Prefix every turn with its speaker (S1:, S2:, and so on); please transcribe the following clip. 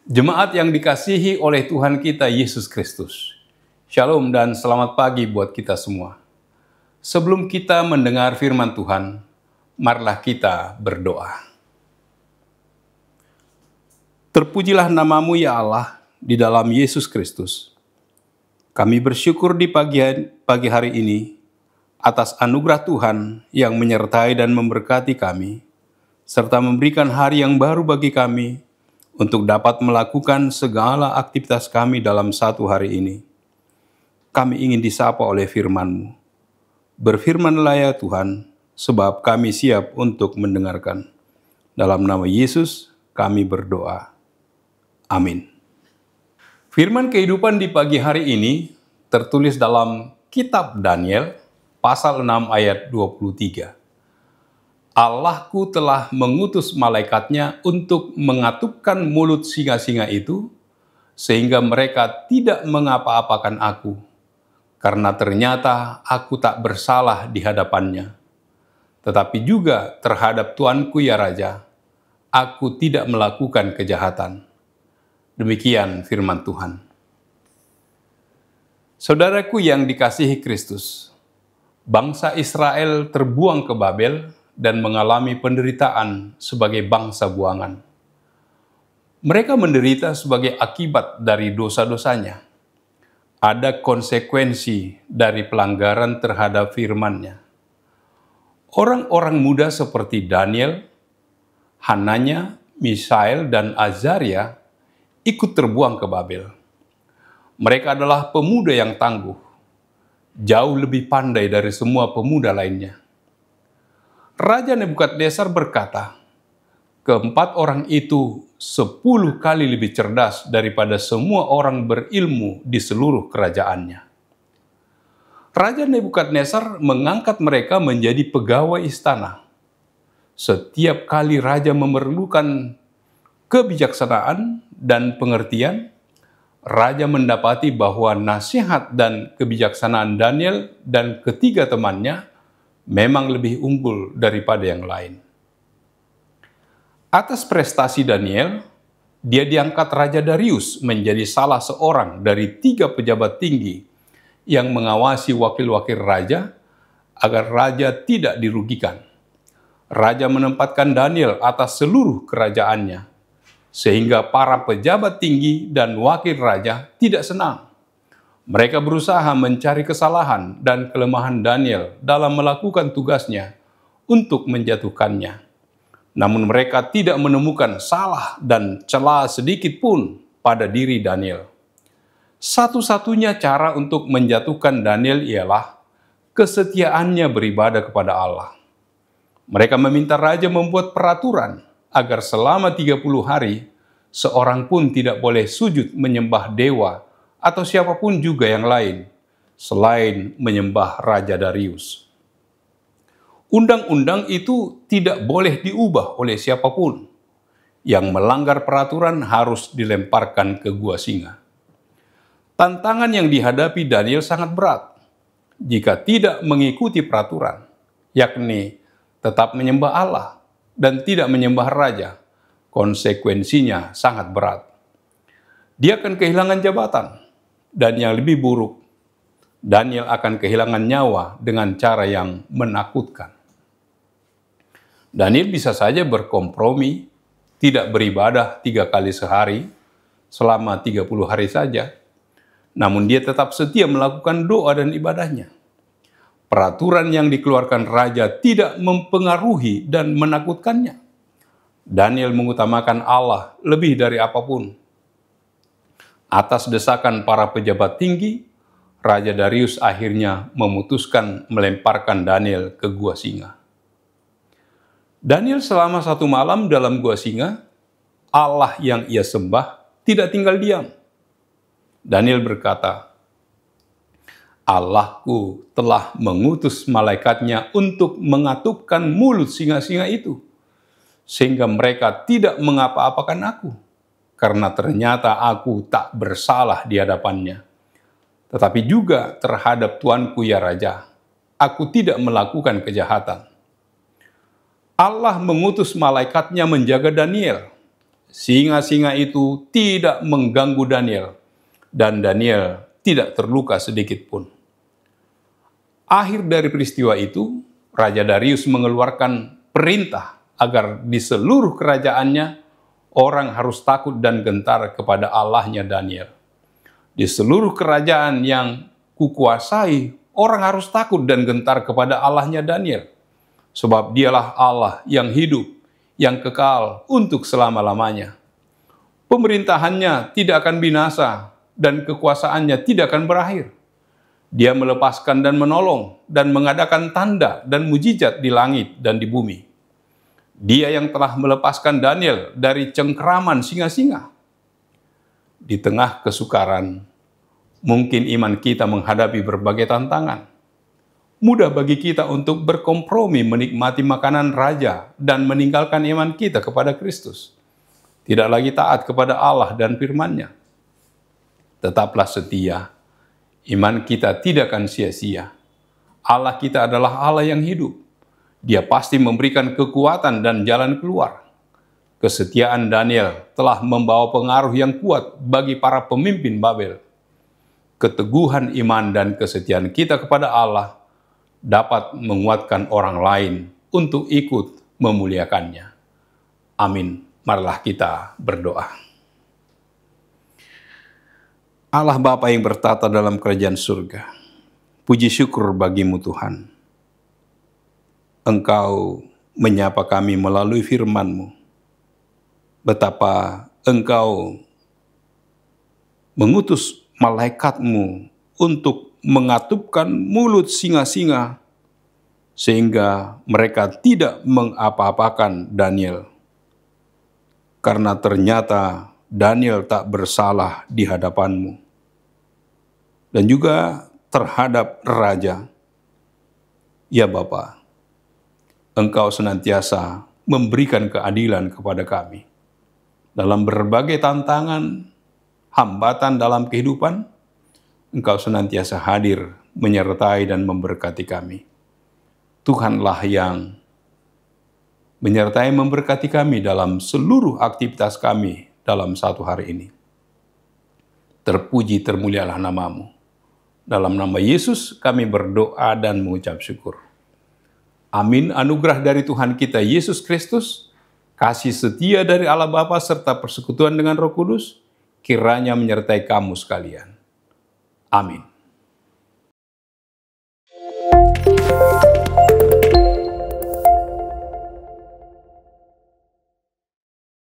S1: Jemaat yang dikasihi oleh Tuhan kita Yesus Kristus. Shalom dan selamat pagi buat kita semua. Sebelum kita mendengar firman Tuhan, marilah kita berdoa. Terpujilah namamu ya Allah di dalam Yesus Kristus. Kami bersyukur di pagi hari ini atas anugerah Tuhan yang menyertai dan memberkati kami, serta memberikan hari yang baru bagi kami untuk dapat melakukan segala aktivitas kami dalam satu hari ini. Kami ingin disapa oleh firman-Mu. Berfirmanlah ya Tuhan, sebab kami siap untuk mendengarkan. Dalam nama Yesus kami berdoa. Amin. Firman kehidupan di pagi hari ini tertulis dalam kitab Daniel, pasal 6 ayat 23. Allahku telah mengutus malaikatnya untuk mengatupkan mulut singa-singa itu, sehingga mereka tidak mengapa-apakan aku, karena ternyata aku tak bersalah di hadapannya. Tetapi juga terhadap Tuanku ya Raja, aku tidak melakukan kejahatan. Demikian firman Tuhan. Saudaraku yang dikasihi Kristus, bangsa Israel terbuang ke Babel dan mengalami penderitaan sebagai bangsa buangan. Mereka menderita sebagai akibat dari dosa-dosanya. Ada konsekuensi dari pelanggaran terhadap firman-Nya. Orang-orang muda seperti Daniel, Hananya, Misael, dan Azaria ikut terbuang ke Babel. Mereka adalah pemuda yang tangguh, jauh lebih pandai dari semua pemuda lainnya. Raja Nebukadnezar berkata, keempat orang itu 10 kali lebih cerdas daripada semua orang berilmu di seluruh kerajaannya. Raja Nebukadnezar mengangkat mereka menjadi pegawai istana. Setiap kali raja memerlukan kebijaksanaan dan pengertian, raja mendapati bahwa nasihat dan kebijaksanaan Daniel dan ketiga temannya memang lebih unggul daripada yang lain. Atas prestasi Daniel, dia diangkat Raja Darius menjadi salah seorang dari 3 pejabat tinggi yang mengawasi wakil-wakil raja agar raja tidak dirugikan. Raja menempatkan Daniel atas seluruh kerajaannya, sehingga para pejabat tinggi dan wakil raja tidak senang. Mereka berusaha mencari kesalahan dan kelemahan Daniel dalam melakukan tugasnya untuk menjatuhkannya. Namun mereka tidak menemukan salah dan celah sedikit pun pada diri Daniel. Satu-satunya cara untuk menjatuhkan Daniel ialah kesetiaannya beribadah kepada Allah. Mereka meminta raja membuat peraturan agar selama 30 hari seorang pun tidak boleh sujud menyembah dewa atau siapapun juga yang lain, selain menyembah Raja Darius. Undang-undang itu tidak boleh diubah oleh siapapun. Yang melanggar peraturan harus dilemparkan ke gua singa. Tantangan yang dihadapi Daniel sangat berat. Jika tidak mengikuti peraturan, yakni tetap menyembah Allah dan tidak menyembah raja, konsekuensinya sangat berat. Dia akan kehilangan jabatan. Dan yang lebih buruk, Daniel akan kehilangan nyawa dengan cara yang menakutkan. Daniel bisa saja berkompromi, tidak beribadah 3 kali sehari, selama 30 hari saja, namun dia tetap setia melakukan doa dan ibadahnya. Peraturan yang dikeluarkan raja tidak mempengaruhi dan menakutkannya. Daniel mengutamakan Allah lebih dari apapun. Atas desakan para pejabat tinggi, Raja Darius akhirnya memutuskan melemparkan Daniel ke gua singa. Daniel selama 1 malam dalam gua singa, Allah yang ia sembah tidak tinggal diam. Daniel berkata, Allahku telah mengutus malaikatnya untuk mengatupkan mulut singa-singa itu, sehingga mereka tidak mengapa-apakan aku. Karena ternyata aku tak bersalah di hadapannya. Tetapi juga terhadap Tuanku ya Raja, aku tidak melakukan kejahatan. Allah mengutus malaikatnya menjaga Daniel, singa-singa itu tidak mengganggu Daniel, dan Daniel tidak terluka sedikit pun. Akhir dari peristiwa itu, Raja Darius mengeluarkan perintah agar di seluruh kerajaannya orang harus takut dan gentar kepada Allahnya Daniel. Di seluruh kerajaan yang kukuasai, orang harus takut dan gentar kepada Allahnya Daniel. Sebab dialah Allah yang hidup, yang kekal untuk selama-lamanya. Pemerintahannya tidak akan binasa dan kekuasaannya tidak akan berakhir. Dia melepaskan dan menolong dan mengadakan tanda dan mujizat di langit dan di bumi. Dia yang telah melepaskan Daniel dari cengkeraman singa-singa. Di tengah kesukaran, mungkin iman kita menghadapi berbagai tantangan. Mudah bagi kita untuk berkompromi menikmati makanan raja dan meninggalkan iman kita kepada Kristus. Tidak lagi taat kepada Allah dan firman-Nya. Tetaplah setia. Iman kita tidak akan sia-sia. Allah kita adalah Allah yang hidup. Dia pasti memberikan kekuatan dan jalan keluar. Kesetiaan Daniel telah membawa pengaruh yang kuat bagi para pemimpin Babel. Keteguhan iman dan kesetiaan kita kepada Allah dapat menguatkan orang lain untuk ikut memuliakannya. Amin. Marilah kita berdoa. Allah Bapa yang bertata dalam kerajaan surga, puji syukur bagimu Tuhan. Engkau menyapa kami melalui firman-Mu. Betapa Engkau mengutus malaikat-Mu untuk mengatupkan mulut singa-singa, sehingga mereka tidak mengapa-apakan Daniel. Karena ternyata Daniel tak bersalah di hadapan-Mu. Dan juga terhadap raja. Ya Bapa, Engkau senantiasa memberikan keadilan kepada kami. Dalam berbagai tantangan, hambatan dalam kehidupan, Engkau senantiasa hadir, menyertai dan memberkati kami. Tuhanlah yang menyertai memberkati kami dalam seluruh aktivitas kami dalam satu hari ini. Terpuji termulialah nama-Mu. Dalam nama Yesus kami berdoa dan mengucap syukur. Amin. Anugerah dari Tuhan kita Yesus Kristus, kasih setia dari Allah Bapa serta persekutuan dengan Roh Kudus, kiranya menyertai kamu sekalian. Amin.